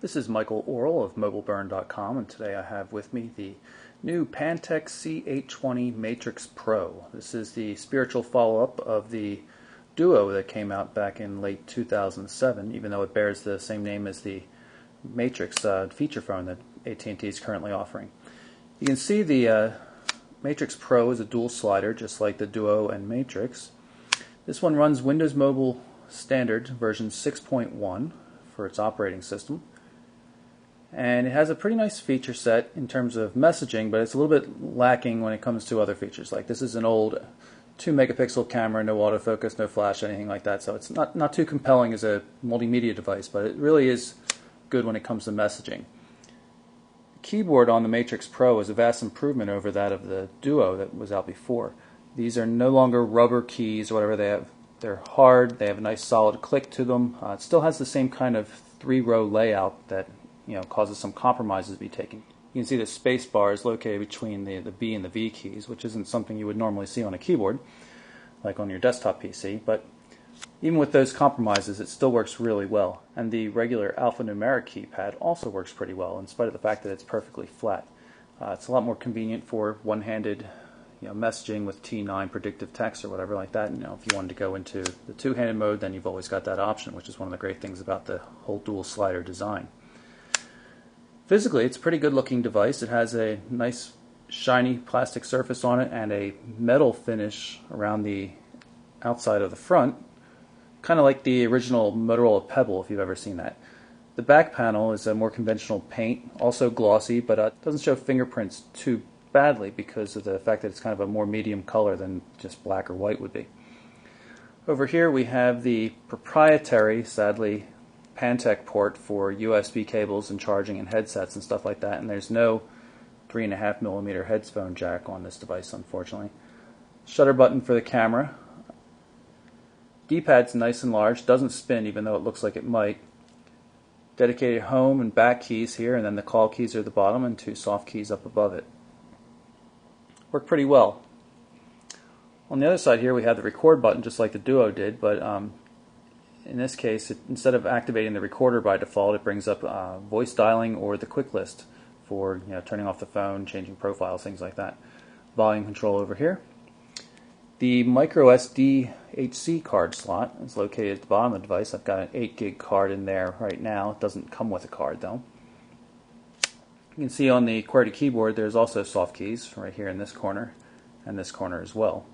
This is Michael Orrell of mobileburn.com, and today I have with me the new Pantech C820 Matrix Pro. This is the spiritual follow-up of the Duo that came out back in late 2007, even though it bears the same name as the Matrix feature phone that at&t is currently offering. You can see the Matrix Pro is a dual slider, just like the Duo and Matrix. This one runs Windows Mobile Standard version 6.1 for its operating system. And it has a pretty nice feature set in terms of messaging, but it's a little bit lacking when it comes to other features. Like this is an old 2 megapixel camera, no autofocus, no flash, anything like that. So it's not too compelling as a multimedia device, but it really is good when it comes to messaging. The keyboard on the Matrix Pro is a vast improvement over that of the Duo that was out before. These are no longer rubber keys or whatever. They're hard. They have a nice solid click to them. It still has the same kind of 3-row layout that causes some compromises to be taken. You can see the space bar is located between the B and the V keys, which isn't something you would normally see on a keyboard, like on your desktop PC, but even with those compromises, it still works really well. And the regular alphanumeric keypad also works pretty well, in spite of the fact that it's perfectly flat. It's a lot more convenient for one-handed messaging with T9 predictive text or whatever like that. If you wanted to go into the two-handed mode, then you've always got that option, which is one of the great things about the whole dual slider design. Physically, it's a pretty good looking device. It has a nice shiny plastic surface on it and a metal finish around the outside of the front, kind of like the original Motorola Pebble, if you've ever seen that. The back panel is a more conventional paint, also glossy, but it doesn't show fingerprints too badly because of the fact that it's kind of a more medium color than just black or white would be. Over here we have the proprietary, sadly, Pantech port for USB cables and charging and headsets and stuff like that, and there's no 3.5mm headphone jack on this device, unfortunately. Shutter button for the camera. D-pad's nice and large, doesn't spin even though it looks like it might. Dedicated home and back keys here, and then the call keys are at the bottom and 2 soft keys up above it. Work pretty well. On the other side here we have the record button just like the Duo did, but in this case, instead of activating the recorder by default, it brings up voice dialing or the quick list for turning off the phone, changing profiles, things like that. Volume control over here. The micro SD HC card slot is located at the bottom of the device. I've got an 8 gig card in there right now. It doesn't come with a card though. You can see on the QWERTY keyboard there's also soft keys right here in this corner and this corner as well.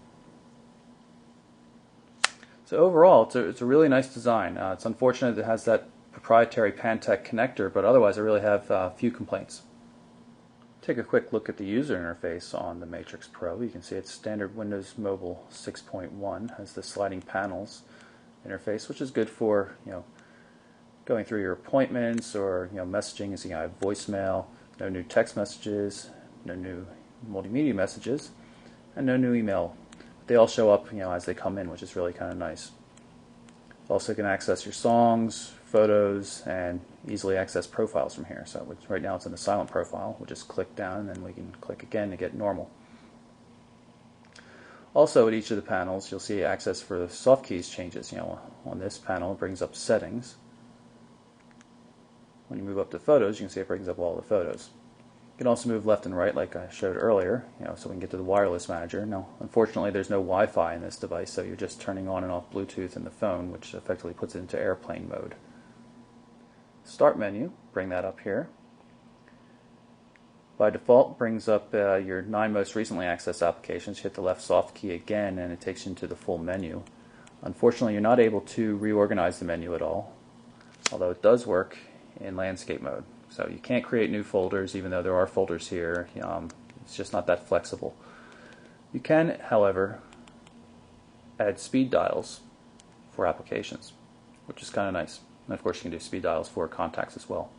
So overall, it's a really nice design. It's unfortunate it has that proprietary Pantech connector, but otherwise I really have few complaints. Take a quick look at the user interface on the Matrix Pro. You can see it's standard Windows Mobile 6.1, has the sliding panels interface, which is good for going through your appointments or messaging. As you have voicemail, no new text messages, no new multimedia messages, and no new email. They all show up as they come in, which is really kind of nice. Also can access your songs, photos, and easily access profiles from here. So right now it's in the silent profile. We'll just click down and then we can click again to get normal. Also at each of the panels you'll see access for the soft keys changes. On this panel it brings up settings. When you move up to photos you can see it brings up all the photos. You can also move left and right like I showed earlier, so we can get to the wireless manager. Now, unfortunately, there's no Wi-Fi in this device, so you're just turning on and off Bluetooth in the phone, which effectively puts it into airplane mode. Start menu, bring that up here. By default, brings up your 9 most recently accessed applications. You hit the left soft key again, and it takes you into the full menu. Unfortunately, you're not able to reorganize the menu at all, although it does work in landscape mode. So you can't create new folders, even though there are folders here. It's just not that flexible. You can, however, add speed dials for applications, which is kind of nice. And of course you can do speed dials for contacts as well.